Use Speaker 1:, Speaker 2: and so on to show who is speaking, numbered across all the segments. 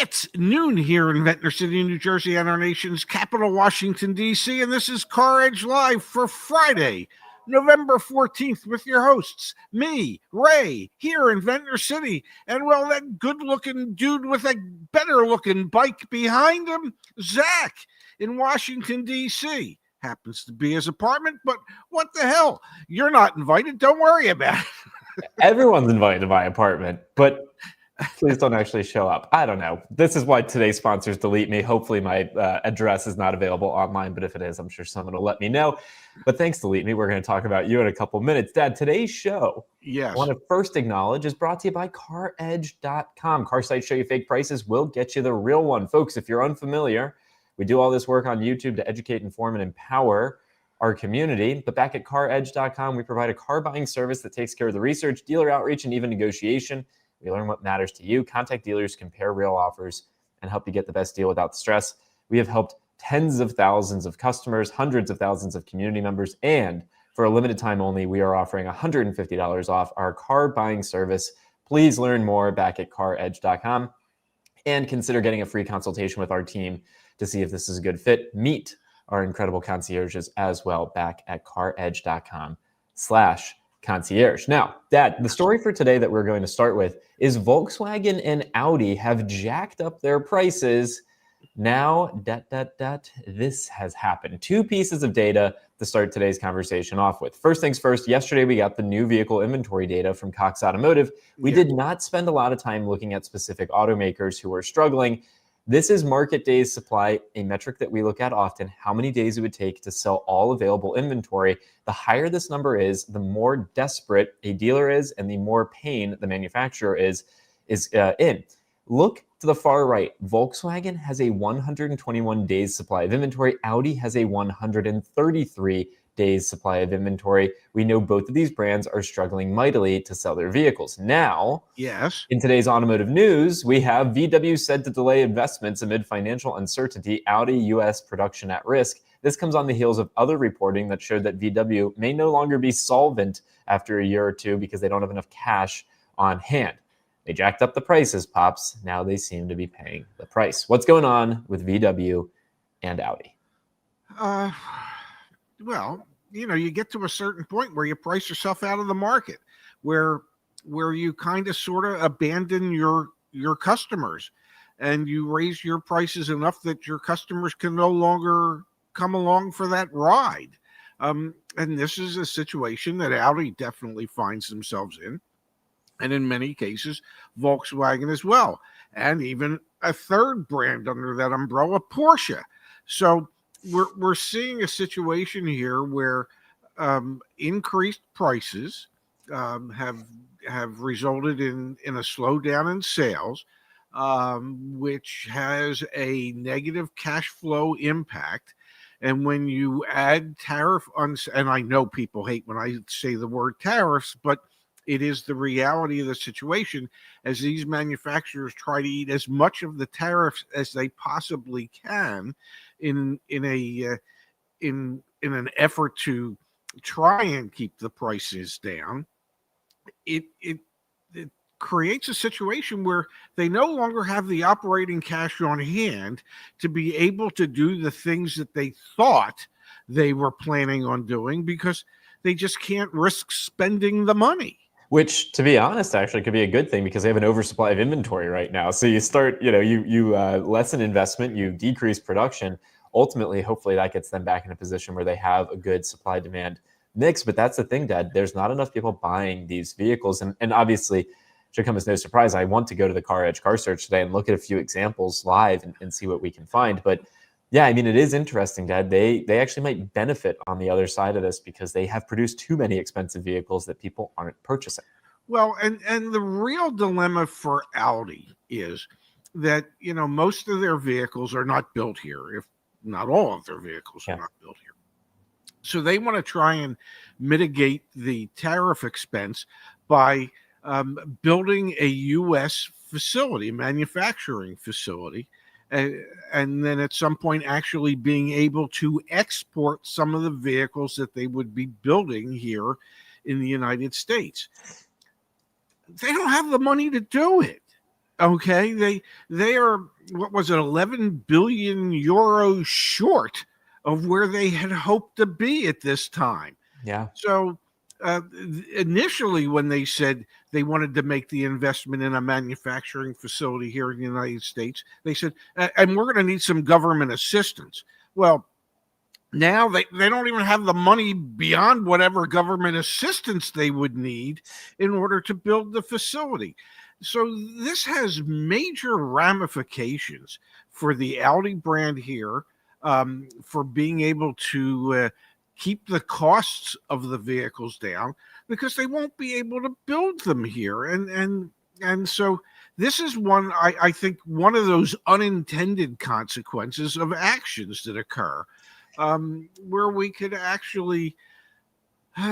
Speaker 1: It's noon here in Ventnor City, New Jersey, and our nation's capital, Washington, D.C., and this is CarEdge Live for Friday, November 14th, with your hosts, me, Ray, here in Ventnor City, and, well, that good-looking dude with a better-looking bike behind him, Zach, in Washington, D.C. Happens to be his apartment, but what the hell? You're not invited. Don't worry about it.
Speaker 2: Everyone's invited to my apartment, but please don't actually show up. I don't know. This is why today's sponsors delete me. Hopefully my address is not available online, but if it is, I'm sure someone will let me know. But thanks, delete me. We're going to talk about you in a couple minutes. Dad, today's show,
Speaker 1: yes,
Speaker 2: I want to first acknowledge, is brought to you by CarEdge.com. Car sites show you fake prices. We'll get you the real one. Folks, if you're unfamiliar, we do all this work on YouTube to educate, inform, and empower our community. But back at CarEdge.com, we provide a car buying service that takes care of the research, dealer outreach, and even negotiation. We learn what matters to you, contact dealers, compare real offers, and help you get the best deal without the stress. We have helped tens of thousands of customers, hundreds of thousands of community members, and for a limited time only, we are offering $150 off our car buying service. Please learn more back at CarEdge.com and consider getting a free consultation with our team to see if this is a good fit. Meet our incredible concierges as well back at CarEdge.com/concierge. Now, Dad, the story for today that we're going to start with is Volkswagen and Audi have jacked up their prices. Now, this has happened. Two pieces of data to start today's conversation off with. First things first, yesterday we got the new vehicle inventory data from Cox Automotive. We did not spend a lot of time looking at specific automakers who are struggling. This is market days supply, a metric that we look at often, how many days it would take to sell all available inventory. The higher this number is, the more desperate a dealer is and the more pain the manufacturer is in. Look to the far right. Volkswagen has a 121 days supply of inventory. Audi has a 133 days supply of inventory. We know both of these brands are struggling mightily to sell their vehicles. Now,
Speaker 1: yes,
Speaker 2: in today's automotive news, we have VW said to delay investments amid financial uncertainty, Audi US production at risk. This comes on the heels of other reporting that showed that VW may no longer be solvent after a year or two because they don't have enough cash on hand. They jacked up the prices, Pops. Now they seem to be paying the price. What's going on with VW and Audi?
Speaker 1: Well, you get to a certain point where you price yourself out of the market, where you kind of sort of abandon your customers, and you raise your prices enough that your customers can no longer come along for that ride. And this is a situation that Audi definitely finds themselves in, and in many cases, Volkswagen as well, and even a third brand under that umbrella, Porsche. So we're seeing a situation here where increased prices have resulted in a slowdown in sales, which has a negative cash flow impact. And when you add and I know people hate when I say the word tariffs, but it is the reality of the situation as these manufacturers try to eat as much of the tariffs as they possibly can in an effort to try and keep the prices down. It creates a situation where they no longer have the operating cash on hand to be able to do the things that they thought they were planning on doing, because they just can't risk spending the money.
Speaker 2: Which, to be honest, actually could be a good thing because they have an oversupply of inventory right now. So you start, you lessen investment, you decrease production. Ultimately, hopefully that gets them back in a position where they have a good supply-demand mix. But that's the thing, Dad. There's not enough people buying these vehicles. And obviously, should come as no surprise, I want to go to the CarEdge Car Search today and look at a few examples live and see what we can find. But yeah, I mean, it is interesting, Dad. They actually might benefit on the other side of this because they have produced too many expensive vehicles that people aren't purchasing.
Speaker 1: Well, and the real dilemma for Audi is that, most of their vehicles are not built here, if not all of their vehicles are not built here. So they want to try and mitigate the tariff expense by building a U.S. facility, a manufacturing facility, and then at some point actually being able to export some of the vehicles that they would be building here in the United States. They don't have the money to do it. Okay, they are, what was it, 11 billion euros short of where they had hoped to be at this time.
Speaker 2: Yeah.
Speaker 1: So initially, when they said they wanted to make the investment in a manufacturing facility here in the United States, they said, and we're going to need some government assistance. Well, now they don't even have the money beyond whatever government assistance they would need in order to build the facility. So this has major ramifications for the Audi brand here, for being able to keep the costs of the vehicles down, because they won't be able to build them here. And so this is I think one of those unintended consequences of actions that occur, where we could actually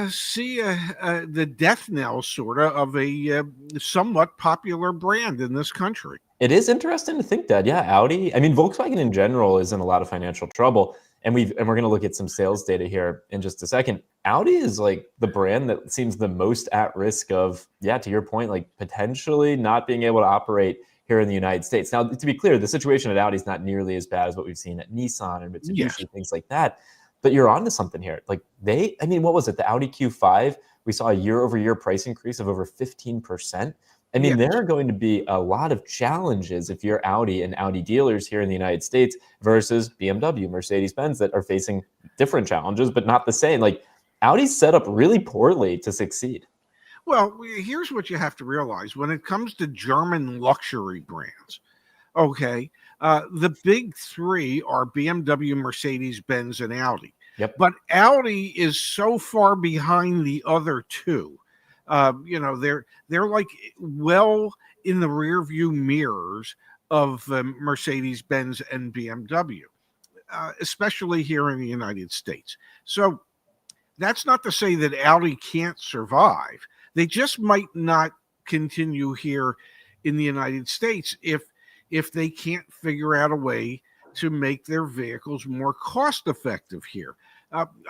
Speaker 1: see the death knell sort of a somewhat popular brand in this country.
Speaker 2: It is interesting to think that, yeah, Audi, I mean, Volkswagen in general is in a lot of financial trouble. And we're going to look at some sales data here in just a second. Audi is like the brand that seems the most at risk of, yeah, to your point, like potentially not being able to operate here in the United States. Now, to be clear, the situation at Audi is not nearly as bad as what we've seen at Nissan and Mitsubishi,
Speaker 1: Yes.
Speaker 2: things like that. But you're onto something here. Like I mean, what was it? The Audi Q5, we saw a year-over-year price increase of over 15%. I mean,
Speaker 1: Yes.
Speaker 2: there are going to be a lot of challenges if you're Audi and Audi dealers here in the United States versus BMW, Mercedes-Benz, that are facing different challenges, but not the same. Like Audi's set up really poorly to succeed.
Speaker 1: Well, here's what you have to realize when it comes to German luxury brands. Okay, the big three are BMW, Mercedes-Benz, and Audi.
Speaker 2: Yep.
Speaker 1: But Audi is so far behind the other two. They're like well in the rear view mirrors of Mercedes-Benz and BMW, especially here in the United States. So that's not to say that Audi can't survive. They just might not continue here in the United States if they can't figure out a way to make their vehicles more cost effective here.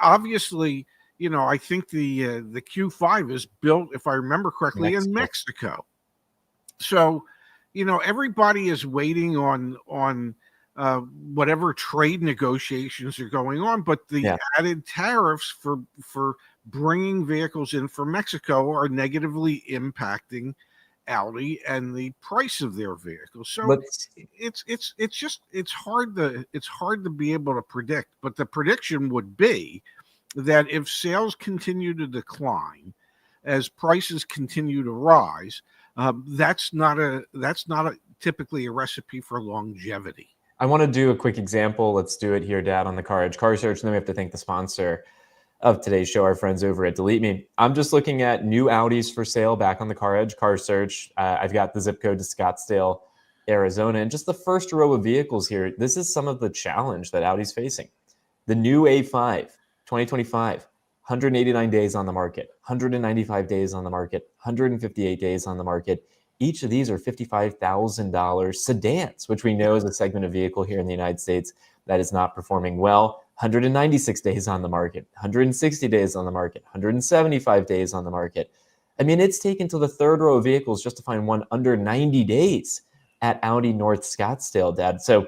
Speaker 1: Obviously, I think the Q5 is built, if I remember correctly, in Mexico. So, everybody is waiting on whatever trade negotiations are going on, but the added tariffs for bringing vehicles in from Mexico are negatively impacting Audi and the price of their vehicles. So it's hard to be able to predict, but the prediction would be that if sales continue to decline as prices continue to rise, that's not typically a recipe for longevity.
Speaker 2: I want to do a quick example. Let's do it here, Dad, on the CarEdge Car Search. And then we have to thank the sponsor of today's show, our friends over at Delete Me. I'm just looking at new Audis for sale back on the CarEdge Car Search. I've got the zip code to Scottsdale, Arizona. And just the first row of vehicles here, this is some of the challenge that Audi's facing. The new A5, 2025, 189 days on the market, 195 days on the market, 158 days on the market. Each of these are $55,000 sedans, which we know is a segment of vehicle here in the United States that is not performing well. 196 days on the market, 160 days on the market, 175 days on the market. I mean, it's taken to the third row of vehicles just to find one under 90 days at Audi North Scottsdale, Dad. So,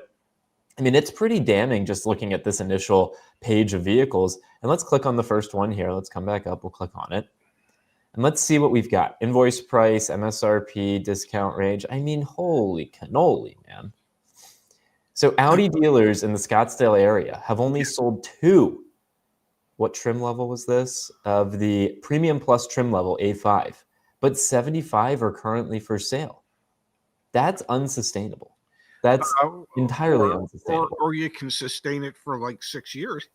Speaker 2: I mean, it's pretty damning just looking at this initial page of vehicles. And let's click on the first one here. Let's come back up. We'll click on it. And let's see what we've got. Invoice price, MSRP, discount range. I mean, holy cannoli, man. So Audi dealers in the Scottsdale area have only sold 2. What trim level was this? Of the Premium Plus trim level, A5. But 75 are currently for sale. That's unsustainable. That's entirely unsustainable.
Speaker 1: Or you can sustain it for like 6 years.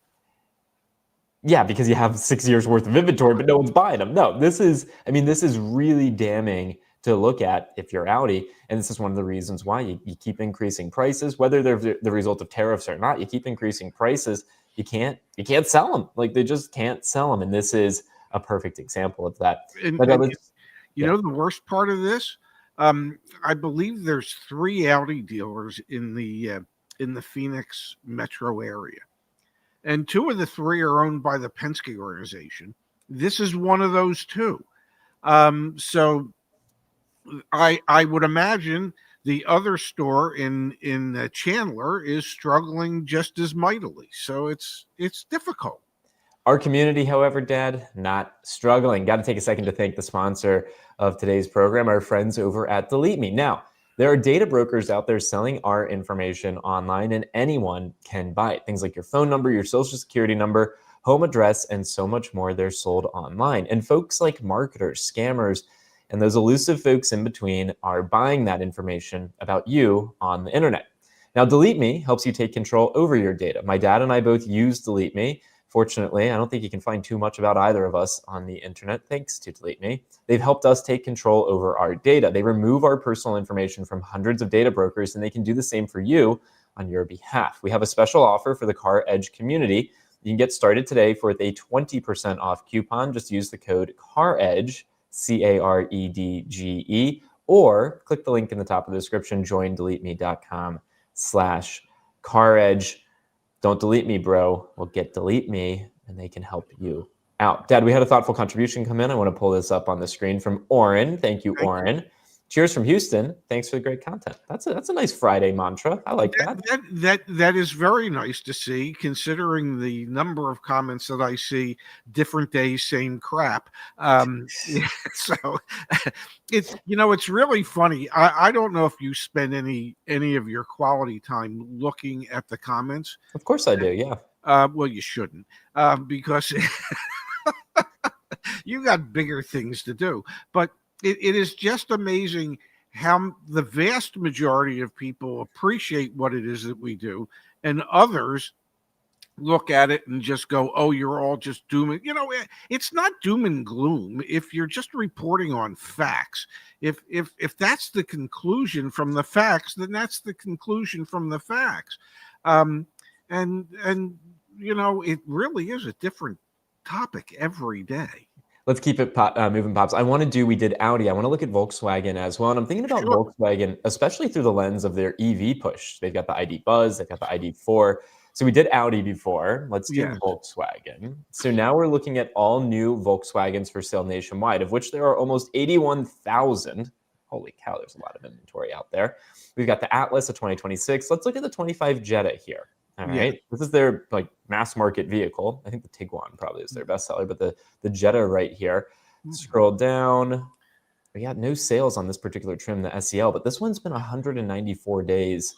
Speaker 2: Yeah, because you have 6 years worth of inventory, but no one's buying them. No, this is really damning to look at if you're Audi. And this is one of the reasons why you keep increasing prices, whether they're the result of tariffs or not. You keep increasing prices. You can't sell them. Like they just can't sell them. And this is a perfect example of that.
Speaker 1: You know, the worst part of this, I believe there's 3 Audi dealers in the Phoenix metro area. And 2 of the 3 are owned by the Penske organization. This is one of those 2. So I would imagine the other store in Chandler is struggling just as mightily. So it's difficult.
Speaker 2: Our community, however, Dad, not struggling. Got to take a second to thank the sponsor of today's program, our friends over at Delete Me. Now, there are data brokers out there selling our information online, and anyone can buy it. Things like your phone number, your social security number, home address, and so much more. They're sold online. And folks like marketers, scammers, and those elusive folks in between are buying that information about you on the internet. Now, Delete Me helps you take control over your data. My dad and I both use Delete Me. Fortunately, I don't think you can find too much about either of us on the internet, thanks to Delete Me. They've helped us take control over our data. They remove our personal information from hundreds of data brokers, and they can do the same for you on your behalf. We have a special offer for the CarEdge community. You can get started today for a 20% off coupon. Just use the code CarEdge, CAREDGE, or click the link in the top of the description, joindeleteme.com/CarEdge. Don't delete me, bro. Well, get Delete Me, and they can help you out. Dad, we had a thoughtful contribution come in. I want to pull this up on the screen from Oren. Thank you, Oren. Cheers from Houston. Thanks for the great content. That's a nice Friday mantra. I like that.
Speaker 1: That is very nice to see, considering the number of comments that I see. Different days, same crap. So it's really funny. I don't know if you spend any of your quality time looking at the comments.
Speaker 2: Of course I do. Yeah.
Speaker 1: Well, you shouldn't, because you got bigger things to do. But it is just amazing how the vast majority of people appreciate what it is that we do, and others look at it and just go, "Oh, you're all just doom." It's not doom and gloom if you're just reporting on facts. If that's the conclusion from the facts, then that's the conclusion from the facts. And it really is a different topic every day.
Speaker 2: Let's keep it moving, Pops. We did Audi. I want to look at Volkswagen as well. And I'm thinking about Volkswagen, especially through the lens of their EV push. They've got the ID Buzz, they've got the ID4. So we did Audi before. Let's do Volkswagen. So now we're looking at all new Volkswagens for sale nationwide, of which there are almost 81,000. Holy cow, there's a lot of inventory out there. We've got the Atlas of 2026. Let's look at the 25 Jetta here. All right. This is their mass market vehicle. I think the Tiguan probably is their best seller, but the Jetta right here. Scroll down. We got no sales on this particular trim, the SEL, but this one's been 194 days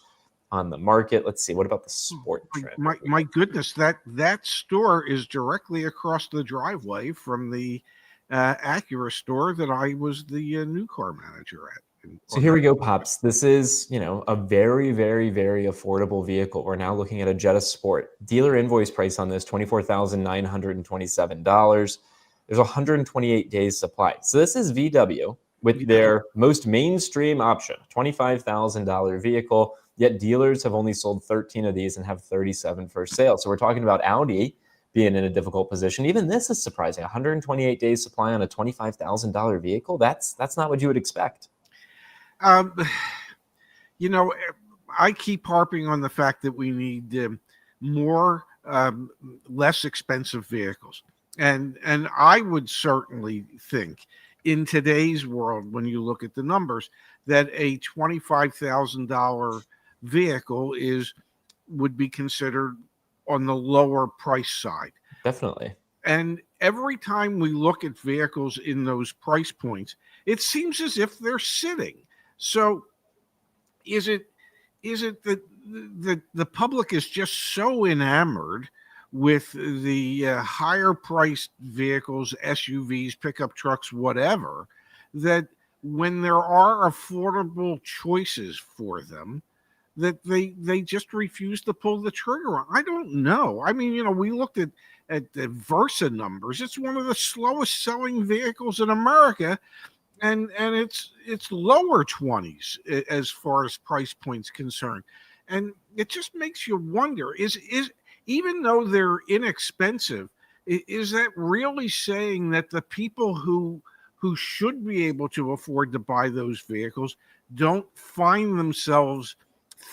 Speaker 2: on the market. Let's see. What about the sport trim?
Speaker 1: My goodness, that store is directly across the driveway from the Acura store that I was the new car manager at.
Speaker 2: So here we go, Pops. This is, a very, very, very affordable vehicle. We're now looking at a Jetta Sport. Dealer invoice price on this, $24,927. There's 128 days supply. So this is VW with their most mainstream option, $25,000 vehicle, yet dealers have only sold 13 of these and have 37 for sale. So we're talking about Audi being in a difficult position. Even this is surprising. 128 days supply on a $25,000 vehicle. That's not what you would expect.
Speaker 1: I keep harping on the fact that we need more less expensive vehicles, and I would certainly think in today's world, when you look at the numbers, that a $25,000 vehicle would be considered on the lower price side.
Speaker 2: Definitely.
Speaker 1: And every time we look at vehicles in those price points, it seems as if they're sitting. So is it that the public is just so enamored with the higher priced vehicles, SUVs, pickup trucks, whatever, that when there are affordable choices for them, that they just refuse to pull the trigger on? I don't know. I mean, we looked at the Versa numbers. It's one of the slowest selling vehicles in America. And it's lower 20s as far as price points concerned. And it just makes you wonder, is even though they're inexpensive, is that really saying that the people who should be able to afford to buy those vehicles don't find themselves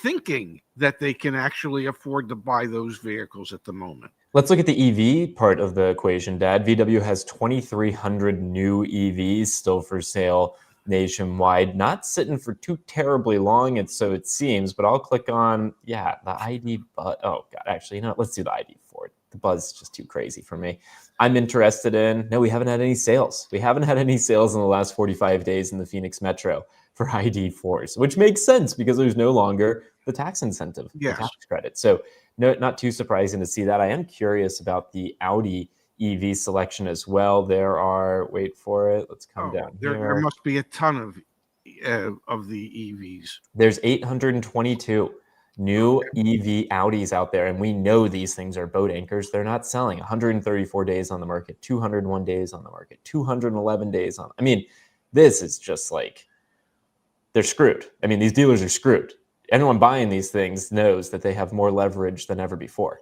Speaker 1: thinking that they can actually afford to buy those vehicles at the moment?
Speaker 2: Let's look at the EV part of the equation, Dad. VW has 2,300 new EVs still for sale nationwide. Not sitting for too terribly long, and so it seems, but I'll click on, the ID, but oh God, actually, let's do the ID Ford. The buzz is just too crazy for me. I'm interested in, no, we haven't had any sales. We haven't had any sales in the last 45 days in the Phoenix Metro for ID Fords, which makes sense because there's no longer the tax incentive, the
Speaker 1: Yes.
Speaker 2: tax credit. So no, not too surprising to see that. I am curious about the Audi EV selection as well. There are, wait for it, let's come down
Speaker 1: there
Speaker 2: here.
Speaker 1: must be a ton of the EVs.
Speaker 2: There's 822 new EV Audis out there, and we know these things are boat anchors. They're not selling. 134 days on the market, 201 days on the market, 211 days on. I mean, this is just like, they're screwed. I mean, these dealers are screwed. Anyone buying these things knows that they have more leverage than ever before.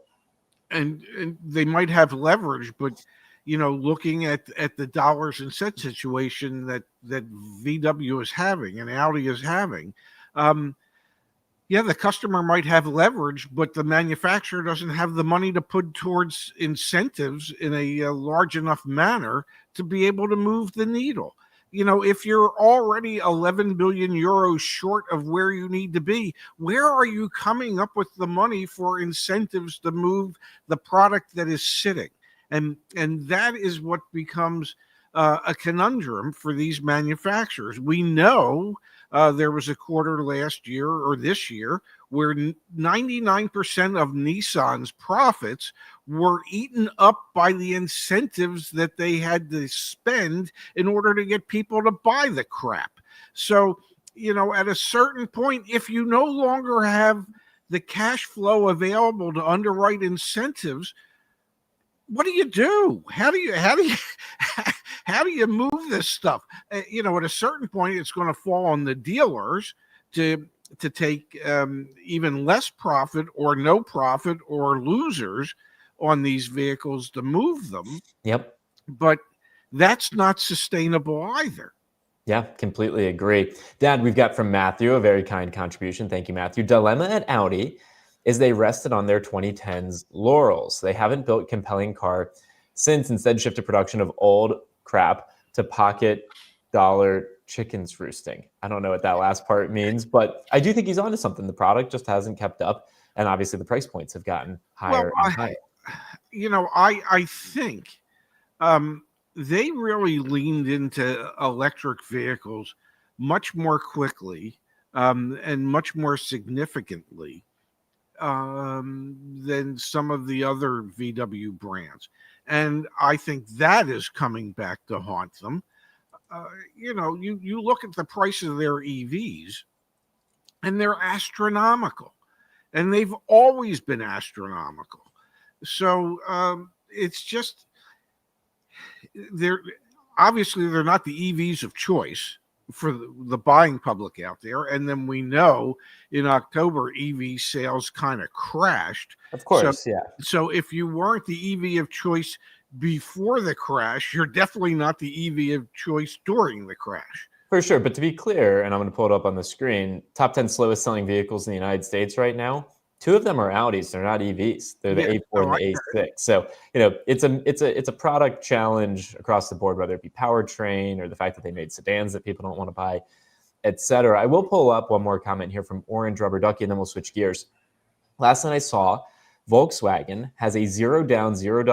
Speaker 1: And they might have leverage, but looking at the dollars and cents situation that VW is having and Audi is having, the customer might have leverage, but the manufacturer doesn't have the money to put towards incentives in a large enough manner to be able to move the needle. If you're already 11 billion euros short of where you need to be, where are you coming up with the money for incentives to move the product that is sitting? And that is what becomes a conundrum for these manufacturers. We know there was a quarter last year or this year where 99% of Nissan's profits were eaten up by the incentives that they had to spend in order to get people to buy the crap. So, at a certain point, if you no longer have the cash flow available to underwrite incentives, what do you do? How do you move this stuff? At a certain point, it's going to fall on the dealers to take even less profit or no profit or losers on these vehicles to move them.
Speaker 2: Yep.
Speaker 1: But that's not sustainable either.
Speaker 2: Yeah, completely agree. Dad, we've got from Matthew, a very kind contribution. Thank you, Matthew. Dilemma at Audi is they rested on their 2010s laurels. They haven't built compelling car since, instead shifted production of old crap to pocket dollar chickens roosting. I don't know what that last part means, but I do think he's onto something. The product just hasn't kept up, and obviously the price points have gotten higher and higher.
Speaker 1: I think they really leaned into electric vehicles much more quickly and much more significantly than some of the other VW brands. And I think that is coming back to haunt them. You look at the price of their EVs and they're astronomical, and they've always been astronomical. So it's just, they're not the EVs of choice for the buying public out there. And then we know in October, EV sales kind of crashed.
Speaker 2: Of course, yeah.
Speaker 1: So if you weren't the EV of choice before the crash, you're definitely not the EV of choice during the crash.
Speaker 2: For sure. But to be clear, and I'm going to pull it up on the screen, top 10 slowest selling vehicles in the United States right now, 2 of them are Audis. They're not EVs. They're the A4 and the A6. So, it's a product challenge across the board, whether it be powertrain or the fact that they made sedans that people don't want to buy, etc. I will pull up one more comment here from Orange Rubber Ducky, and then we'll switch gears. Last night I saw Volkswagen has a $0 down, $0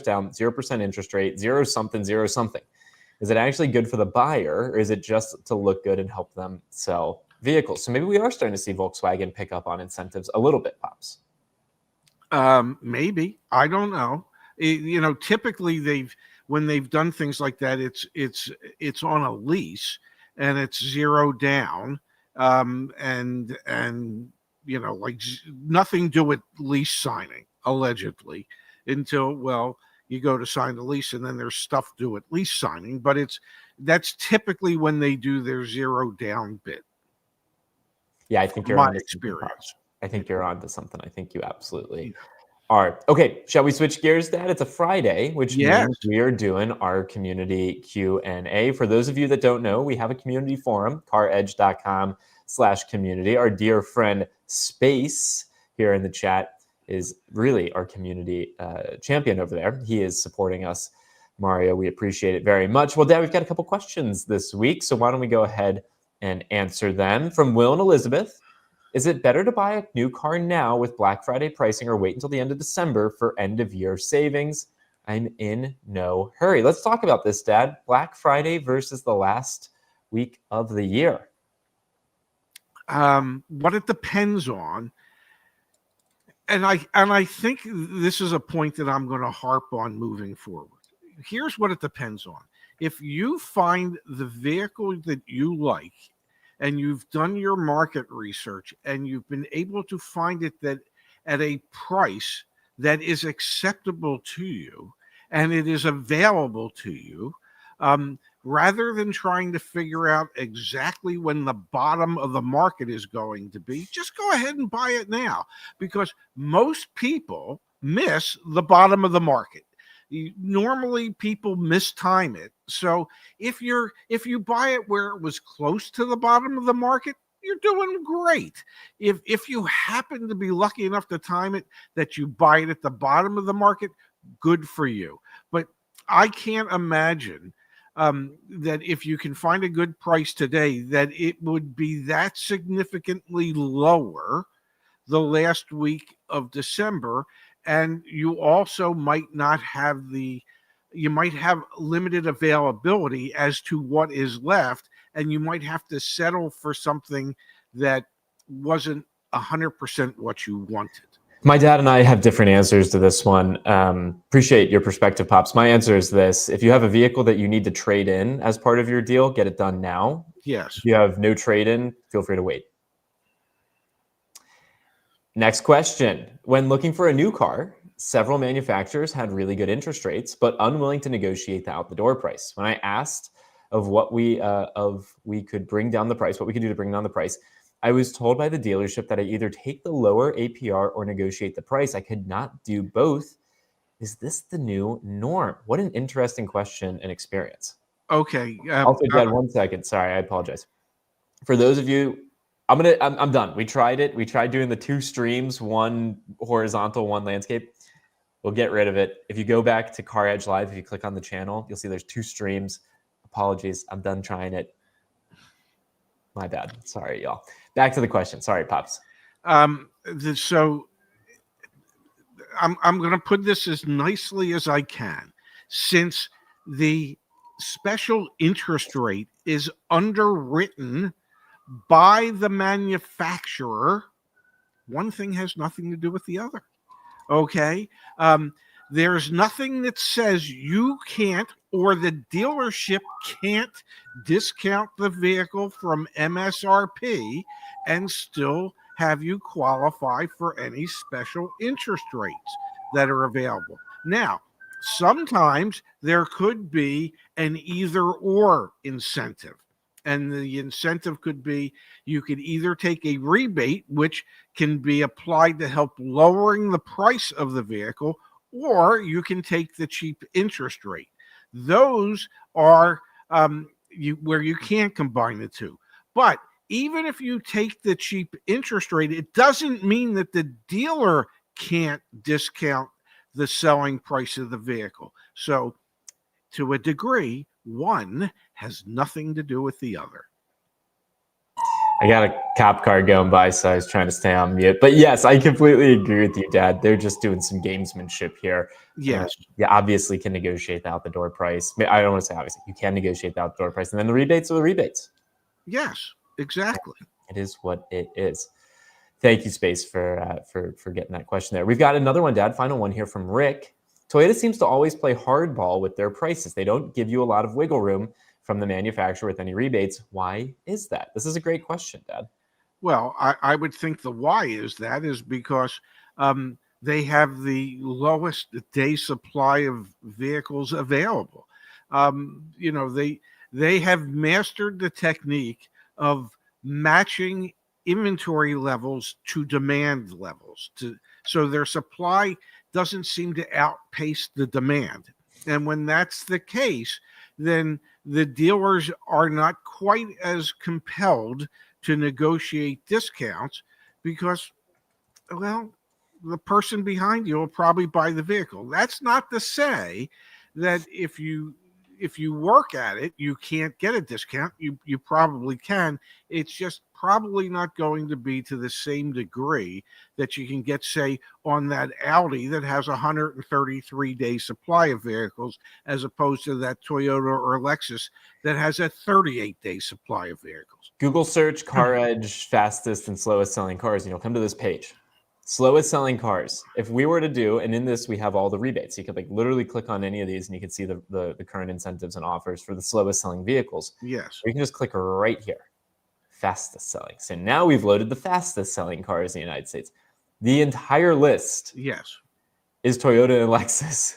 Speaker 2: down, 0% interest rate, zero something. Is it actually good for the buyer, or is it just to look good and help them sell vehicles? So maybe we are starting to see Volkswagen pick up on incentives a little bit, Pops.
Speaker 1: Maybe. I don't know. Typically when they've done things like that, it's on a lease and it's $0 down. And like nothing to with lease signing, allegedly, until, you go to sign the lease and then there's stuff due at lease signing, but that's typically when they do their $0 down bit.
Speaker 2: Yeah, I think you're
Speaker 1: my
Speaker 2: on
Speaker 1: experience.
Speaker 2: I think you're on to something. I think you absolutely are. Okay, shall we switch gears, Dad? It's a Friday, which means we are doing our community Q&A. For those of you that don't know, we have a community forum, caredge.com/community. Our dear friend Space here in the chat is really our community champion over there. He is supporting us Mario, we appreciate it very much. Well, Dad, we've got a couple questions this week, so why don't we go ahead and answer them. From Will and Elizabeth, is it better to buy a new car now with Black Friday pricing or wait until the end of December for end-of-year savings? I'm in no hurry. Let's talk about this, Dad. Black Friday versus the last week of the year.
Speaker 1: What it depends on, and I think this is a point that I'm going to harp on moving forward. Here's what it depends on. If you find the vehicle that you like and you've done your market research and you've been able to find it that at a price that is acceptable to you and it is available to you, rather than trying to figure out exactly when the bottom of the market is going to be, just go ahead and buy it now, because most people miss the bottom of the market. Normally people mistime it. So if you buy it where it was close to the bottom of the market, you're doing great. If you happen to be lucky enough to time it that you buy it at the bottom of the market, good for you. But I can't imagine that if you can find a good price today, that it would be that significantly lower the last week of December. And you also might not have you might have limited availability as to what is left, and you might have to settle for something that wasn't 100% what you wanted.
Speaker 2: My dad and I have different answers to this one. Appreciate your perspective, Pops. My answer is this. If you have a vehicle that you need to trade in as part of your deal, get it done now.
Speaker 1: Yes.
Speaker 2: If you have no trade-in, feel free to wait. Next question. When looking for a new car, several manufacturers had really good interest rates, but unwilling to negotiate the out-the-door price. When I asked of what we could bring down the price, what we could do to bring down the price, I was told by the dealership that I either take the lower APR or negotiate the price. I could not do both. Is this the new norm? What an interesting question and experience.
Speaker 1: Okay.
Speaker 2: Also, Dad, 1 second. Sorry, I apologize. For those of you, I'm done. We tried it. We tried doing the 2 streams, one horizontal, one landscape. We'll get rid of it. If you go back to CarEdge Live, if you click on the channel, you'll see there's 2 streams. Apologies. I'm done trying it. My bad. Sorry, y'all. Back to the question. Sorry, Pops.
Speaker 1: So I'm going to put this as nicely as I can. Since the special interest rate is underwritten by the manufacturer, one thing has nothing to do with the other. Okay? There's nothing that says you can't, or the dealership can't, discount the vehicle from MSRP and still have you qualify for any special interest rates that are available. Now, sometimes there could be an either or incentive. And the incentive could be you could either take a rebate, which can be applied to help lowering the price of the vehicle, or you can take the cheap interest rate. Those are where you can't combine the two. But even if you take the cheap interest rate, it doesn't mean that the dealer can't discount the selling price of the vehicle. So to a degree, one has nothing to do with the other.
Speaker 2: I got a cop car going by, so I was trying to stay on mute. But yes, I completely agree with you, Dad. They're just doing some gamesmanship here.
Speaker 1: Yes.
Speaker 2: You obviously can negotiate the out-the-door price. I don't want to say obviously. You can negotiate the out-the-door price, and then the rebates are the rebates.
Speaker 1: Yes, exactly.
Speaker 2: It is what it is. Thank you, Space, for getting that question there. We've got another one, Dad. Final one here from Rick. Toyota seems to always play hardball with their prices. They don't give you a lot of wiggle room from the manufacturer with any rebates. Why is that? This is a great question, Dad.
Speaker 1: Well, I would think the why is because they have the lowest day supply of vehicles available. They have mastered the technique of matching inventory levels to demand levels, so their supply doesn't seem to outpace the demand. And when that's the case, then the dealers are not quite as compelled to negotiate discounts because, well, the person behind you will probably buy the vehicle. That's not to say that if you work at it, you can't get a discount. You probably can. It's just probably not going to be to the same degree that you can get, say, on that Audi that has a 133-day supply of vehicles, as opposed to that Toyota or Lexus that has a 38-day supply of vehicles.
Speaker 2: Google search CarEdge fastest and slowest selling cars, and you'll come to this page. Slowest selling cars. If we were to do, and in this we have all the rebates, you could like literally click on any of these and you can see the current incentives and offers for the slowest selling vehicles.
Speaker 1: Yes.
Speaker 2: Or you can just click right here, fastest selling. So now we've loaded the fastest selling cars in the United States. The entire list
Speaker 1: Yes.
Speaker 2: is Toyota and Lexus.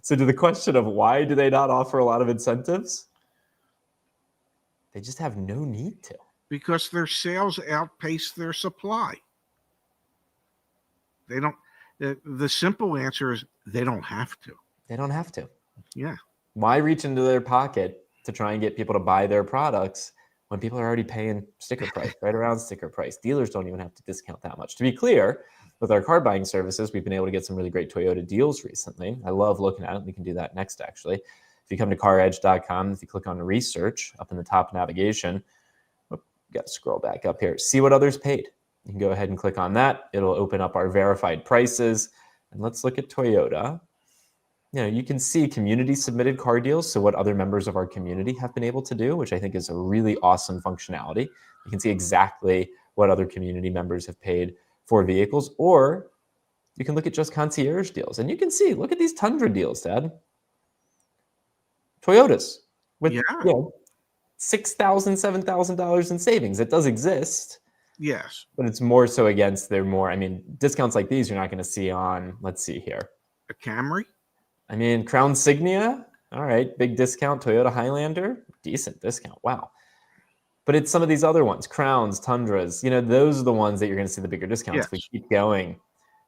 Speaker 2: So to the question of why do they not offer a lot of incentives? They just have no need to.
Speaker 1: Because their sales outpace their supply. They don't. The simple answer is they don't have to.
Speaker 2: They don't have to.
Speaker 1: Yeah.
Speaker 2: Why reach into their pocket to try and get people to buy their products when people are already paying sticker price, right around sticker price? Dealers don't even have to discount that much. To be clear, with our car buying services, we've been able to get some really great Toyota deals recently. I love looking at it. We can do that next, actually. If you come to CarEdge.com, if you click on research up in the top navigation, got to scroll back up here. See what others paid. You can go ahead and click on that. It'll open up our verified prices. And let's look at Toyota. You know, you can see community submitted car deals. So what other members of our community have been able to do, which I think is a really awesome functionality. You can see exactly what other community members have paid for vehicles, or you can look at just concierge deals. And you can see, look at these Tundra deals, Dad. Toyotas with $6,000, $7,000 in savings. It does exist.
Speaker 1: Yes.
Speaker 2: But it's more so against their more, I mean, discounts like these you're not going to see on, let's see here.
Speaker 1: A Camry?
Speaker 2: I mean, Crown Signia, all right, big discount. Toyota Highlander, decent discount. Wow. But it's some of these other ones, Crowns, Tundras, you know, those are the ones that you're going to see the bigger discounts.
Speaker 1: Yes.
Speaker 2: If we keep going,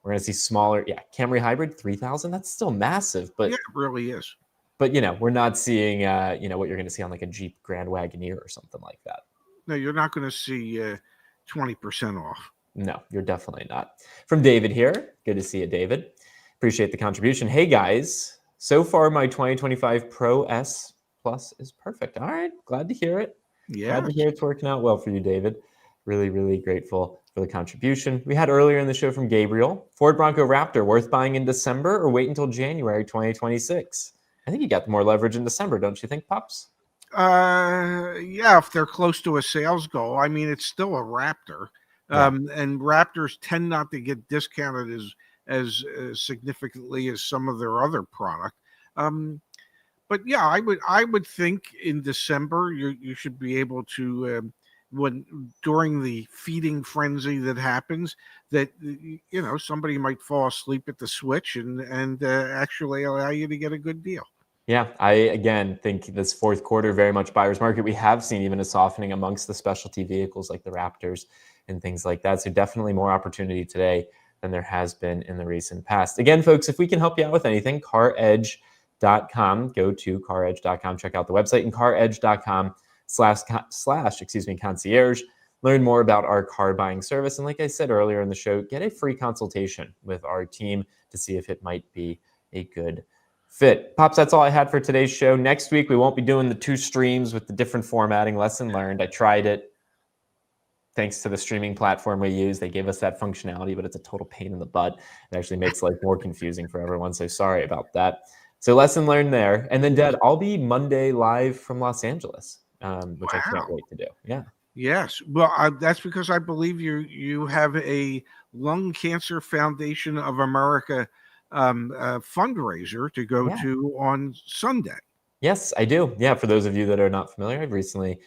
Speaker 2: we're going to see smaller. Yeah, Camry Hybrid, 3,000. That's still massive. But
Speaker 1: yeah, it really is.
Speaker 2: But, you know, we're not seeing, you know, what you're going to see on like a Jeep Grand Wagoneer or something like that.
Speaker 1: No, you're not going to see 20% off.
Speaker 2: No, you're definitely not. From David here. Good to see you, David. Appreciate the contribution. Hey, guys. So far, my 2025 Pro S Plus is perfect. All right. Glad to hear it.
Speaker 1: Yeah.
Speaker 2: Glad to hear it's working out well for you, David. Really, really grateful for the contribution. We had earlier in the show from Gabriel. Ford Bronco Raptor, worth buying in December or wait until January 2026? I think you got more leverage in December, don't you think, Pops?
Speaker 1: Yeah, if they're close to a sales goal. I mean, it's still a Raptor. And Raptors tend not to get discounted as significantly as some of their other product. But yeah, I would think in December you should be able to when during the feeding frenzy that happens, that you know somebody might fall asleep at the switch and actually allow you to get a good deal.
Speaker 2: Yeah, I again think this fourth quarter very much buyer's market. We have seen even a softening amongst the specialty vehicles like the Raptors and things like that. So definitely more opportunity today than there has been in the recent past. Again, folks, if we can help you out with anything, CarEdge.com. Go to CarEdge.com, check out the website, and CarEdge.com / concierge. Learn more about our car buying service. And like I said earlier in the show, get a free consultation with our team to see if it might be a good fit. Pops, that's all I had for today's show. Next week, we won't be doing the 2 streams with the different formatting. Lesson learned. I tried it. Thanks to the streaming platform we use, they gave us that functionality, but it's a total pain in the butt. It actually makes life more confusing for everyone. So sorry about that. So lesson learned there. And then, Dad, I'll be Monday live from Los Angeles, which I can't wait to do. Yeah.
Speaker 1: Yes. Well, that's because I believe you have a Lung Cancer Foundation of America fundraiser to go to on Sunday.
Speaker 2: Yes, I do. Yeah. For those of you that are not familiar, I've recently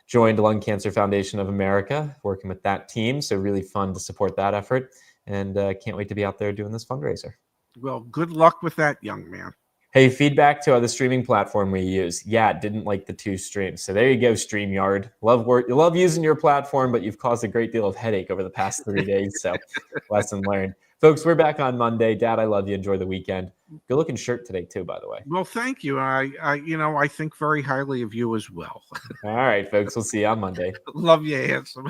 Speaker 2: joined Lung Cancer Foundation of America, working with that team. So really fun to support that effort, and can't wait to be out there doing this fundraiser. Well, good luck with that, young man. Hey, feedback to the streaming platform we use. Yeah, didn't like the 2 streams. So there you go, StreamYard. You love using your platform, but you've caused a great deal of headache over the past 3 days. So lesson learned. Folks, we're back on Monday. Dad, I love you. Enjoy the weekend. Good looking shirt today too, by the way. Well, thank you. I think very highly of you as well. All right, folks. We'll see you on Monday. Love you, handsome.